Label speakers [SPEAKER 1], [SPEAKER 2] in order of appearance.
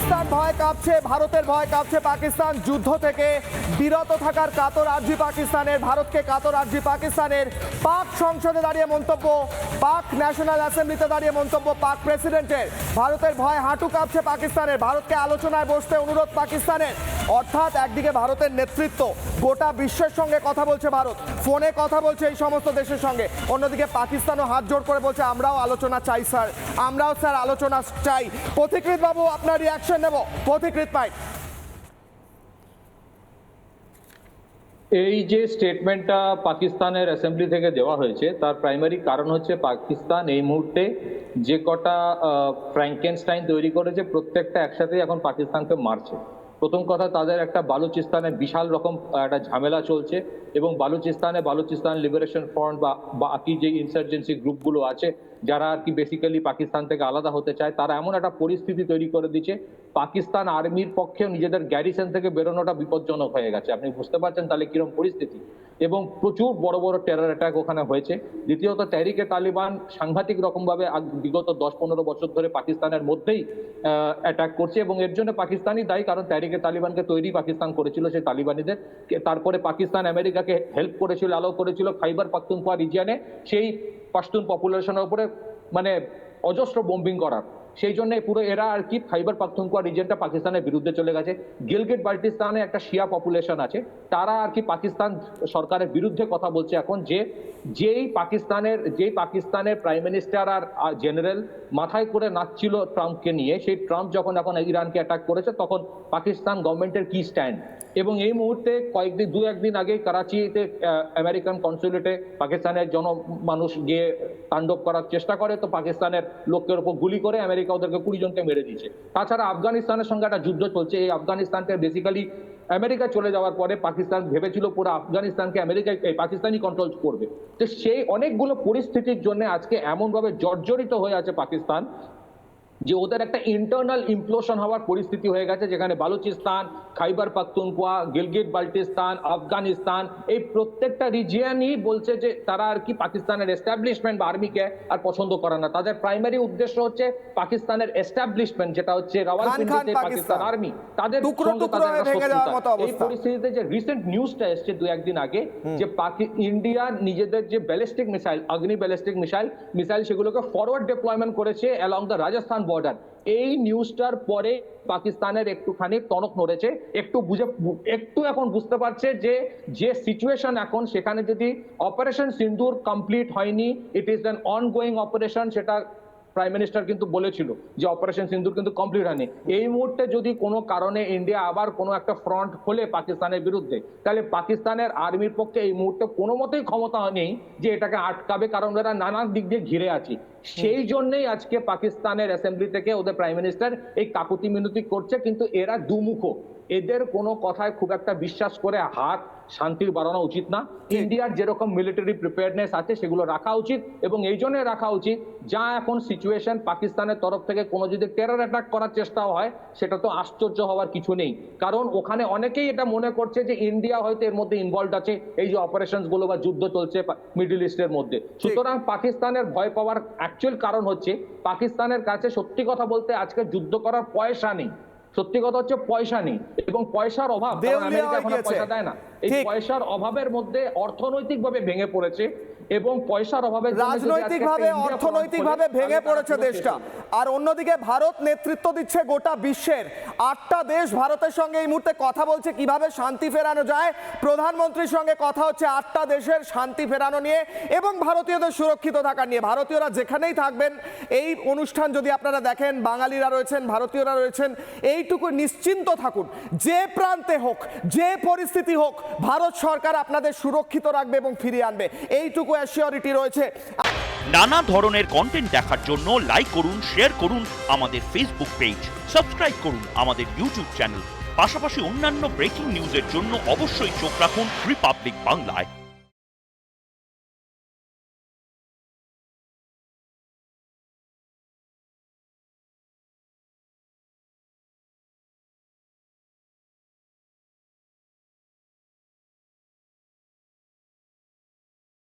[SPEAKER 1] পাকিস্তান ভয় কাঁপছে, ভারতের ভয় কাঁপছে। পাকিস্তান যুদ্ধ থেকে বিরত থাকার কাতর আর্জি পাকিস্তানের, ভারতকে কাতর আর্জি পাকিস্তানের। পাক সংসদে দাঁড়িয়ে মন্তব্য, পাক ন্যাশনাল অ্যাসেম্বলিতে দাঁড়িয়ে মন্তব্য পাক প্রেসিডেন্টের। ভারতের ভয় হাঁটু কাঁপছে পাকিস্তানের, ভারতকে আলোচনায় বসতে অনুরোধ পাকিস্তানের। অর্থাৎ একদিকে ভারতের নেতৃত্ব গোটা বিশ্বের সঙ্গে কথা বলছে, ভারত ফোনে কথা বলছে এই সমস্ত দেশের সঙ্গে, অন্যদিকে পাকিস্তানও হাত জোড় করে বলছে আমরাও আলোচনা চাই স্যার, আমরাও স্যার আলোচনা চাই। পথিকৃৎ বাবু, আপনার রিয়াকশন নেব। পথিকৃৎ পাই,
[SPEAKER 2] এই যে স্টেটমেন্টটা পাকিস্তানের অ্যাসেম্বলি থেকে দেওয়া হয়েছে তার প্রাইমারি কারণ হচ্ছে পাকিস্তান এই মুহূর্তে যে কটা ফ্র্যাঙ্কেনস্টাইন তৈরি করেছে প্রত্যেকটা একসাথে এখন পাকিস্তানকে মারছে। প্রথম কথা, তাদের একটা বালুচিস্তানে বিশাল রকম একটা ঝামেলা চলছে এবং বালুচিস্তান লিবারেশন ফ্রন্ট বা বাকি যে ইনসার্জেন্সি গ্রুপগুলো আছে যারা আর কি বেসিক্যালি পাকিস্তান থেকে আলাদা হতে চায়, তারা এমন একটা পরিস্থিতি তৈরি করে দিচ্ছে পাকিস্তান আর্মির পক্ষেও নিজেদের গ্যারিসন থেকে বেরোনোটা বিপজ্জনক হয়ে গেছে। আপনি বুঝতে পারছেন তাহলে কিরকম পরিস্থিতি। এবং প্রচুর বড় বড় টেরর অ্যাটাক ওখানে হয়েছে। দ্বিতীয়ত, তেহরিকে তালিবান সাংঘাতিক রকমভাবে বিগত 10-15 বছর ধরে পাকিস্তানের মধ্যেই অ্যাটাক করছে এবং এর জন্য পাকিস্তানই দায়ী, কারণ তেহরিকে তালিবানকে তৈরি পাকিস্তান করেছিল সেই তালিবানিদের। তারপরে পাকিস্তান আমেরিকাকে হেল্প করেছিল, অ্যালাউ করেছিল খাইবার পাখতুনখোয়া রিজিয়নে সেই পাশতুন পপুলেশনের উপরে মানে অজস্র বোম্বিং করার। সেই জন্য পুরো এরা আর কি খাইবার পাখতুনখোয়া রিজিয়নটা পাকিস্তানের বিরুদ্ধে চলে গেছে। গিলগিট বাল্টিস্তানে একটা শিয়া পপুলেশন আছে, তারা আর কি পাকিস্তান সরকারের বিরুদ্ধে কথা বলছে এখন, যেই পাকিস্তানের প্রাইম মিনিস্টার আর জেনারেল মাথায় করে নাচছিল ট্রাম্পকে নিয়ে, সেই ট্রাম্প যখন এখন ইরানকে অ্যাটাক করেছে তখন পাকিস্তান গভর্নমেন্টের কি স্ট্যান্ড। এবং এই মুহূর্তে দু একদিন আগে করাচিতে আমেরিকান কনসুলেটে পাকিস্তানের জনমানুষ গিয়ে তাণ্ডব করার চেষ্টা করে, তো পাকিস্তানের লোকের উপর গুলি করে আমেরিকা ওদেরকে 20 জনকে মেরে দিয়েছে। তাছাড়া আফগানিস্তানের সঙ্গে একটা যুদ্ধ চলছে। এই আফগানিস্তানকে বেসিক্যালি আমেরিকা চলে যাওয়ার পরে পাকিস্তান ভেবেছিল পুরো আফগানিস্তানকে পাকিস্তানই কন্ট্রোল করবে। তো সেই অনেকগুলো পরিস্থিতির জন্য আজকে এমনভাবে জর্জরিত হয়ে আছে পাকিস্তান যে ওদের একটা ইন্টারনাল ইমপ্লোশন হওয়ার পরিস্থিতি হয়ে গেছে, যেখানে বালুচিস্তান, খাইবার পাখতুনখোয়া, গিলগিট বাল্টিস্তান, আফগানিস্তান এই প্রত্যেকটা রিজিয়নই বলছে যে তারা আর কি পাকিস্তানের এস্টাবলিশমেন্ট বা আর্মিকে আর পছন্দ করে না। তাদের প্রাইমারি উদ্দেশ্য হচ্ছে পাকিস্তানের এস্টাবলিশমেন্ট, যেটা হচ্ছে রাওয়ালপিন্ডিতে পাকিস্তান আর্মি, তাদের সঙ্গে তাদের শত্রুতা। এই পরিস্থিতিতে যে রিসেন্ট নিউজটা এসছে 2-1 দিন আগে যে ইন্ডিয়া নিজেদের যে ব্যালিস্টিক মিসাইল, অগ্নি ব্যালিস্টিক মিসাইল সেগুলোকে ফরওয়ার্ড ডিপ্লয়মেন্ট করেছে অ্যালং দ্য রাজস্থান বর্ডার। এই নিউজটার পরে পাকিস্তানের একটুখানি টনক নড়েছে, একটু এখন বুঝতে পারছে যে সিচুয়েশন এখন, সেখানে যদি অপারেশন সিন্দুর কমপ্লিট হয়নি, it is an ongoing operation, সেটা প্রাইম মিনিস্টার কিন্তু বলেছিল যে অপারেশন সিন্দুর কিন্তু কমপ্লিট হয়নি। এই মুহূর্তে যদি কোনো কারণে ইন্ডিয়া আবার কোনো একটা ফ্রন্ট খোলে পাকিস্তানের বিরুদ্ধে, তাহলে পাকিস্তানের আর্মির পক্ষে এই মুহূর্তে কোনো মতেই ক্ষমতা নেই যে এটাকে আটকাবে, কারণ এরা নানান দিক দিয়ে ঘিরে আছে। সেই জন্যই আজকে পাকিস্তানের অ্যাসেম্বলি থেকে ওদের প্রাইম মিনিস্টার এই কাকুতি মিনতি করছে, কিন্তু এরা দুমুখ, এদের কোনো কথায় খুব একটা বিশ্বাস করে হাত শান্তির বাড়ানো উচিত না। ইন্ডিয়ার যেরকম মিলিটারি প্রিপেয়ারনেস আছে সেগুলো রাখা উচিত, এবং এই জন্য রাখা উচিত যা এখন সিচুয়েশন পাকিস্তানের তরফ থেকে কোনো যদি টেরর অ্যাটাক করার চেষ্টাও হয় সেটা তো আশ্চর্য হওয়ার কিছু নেই, কারণ ওখানে অনেকেই এটা মনে করছে যে ইন্ডিয়া হয়তো এর মধ্যে ইনভলভ আছে, এই যে অপারেশন গুলো বা যুদ্ধ চলছে মিডল ইস্টের মধ্যে। সুতরাং পাকিস্তানের ভয় পাওয়ার অ্যাকচুয়াল কারণ হচ্ছে পাকিস্তানের কাছে সত্যি কথা বলতে আজকে যুদ্ধ করার পয়সা নেই। সত্যি কথা হচ্ছে পয়সা নেই, এবং পয়সার অভাব, আমেরিকা এখন পয়সা দেয় না। এই পয়সার অভাবের মধ্যে অর্থনৈতিকভাবে ভেঙে পড়েছে, এবং পয়সার অভাবে
[SPEAKER 1] রাজনৈতিকভাবে অর্থনৈতিকভাবে ভেঙে পড়েছে দেশটা। আর অন্যদিকে ভারত নেতৃত্ব দিচ্ছে গোটা বিশ্বের। 8টা দেশ ভারতের সঙ্গে এই মুহূর্তে কথা বলছে কিভাবে শান্তি ফেরানো যায়। প্রধানমন্ত্রীর সঙ্গে কথা হচ্ছে 8টা দেশের শান্তি ফেরানো নিয়ে এবং ভারতীয়দের সুরক্ষিত থাকা নিয়ে। ভারতীয়রা যেখানেই থাকবেন, এই অনুষ্ঠান যদি আপনারা দেখেন, বাঙালিরা রয়েছেন, ভারতীয়রা রয়েছেন, এইটুকু নিশ্চিন্ত থাকুন, যে প্রান্তে হোক, যে পরিস্থিতি হোক, ভারত সরকার আপনাদের সুরক্ষিত রাখবে এবং ফিরিয়ে আনবে, এইটুকু অ্যাসিওরিটি রয়েছে।
[SPEAKER 3] নানা ধরনের কন্টেন্ট দেখার জন্য লাইক করুন, শেয়ার করুন আমাদের ফেসবুক পেজ, সাবস্ক্রাইব করুন আমাদের ইউটিউব চ্যানেল। পাশাপাশি অন্যান্য ব্রেকিং নিউজের জন্য অবশ্যই চোখ রাখুন রিপাবলিক বাংলায়।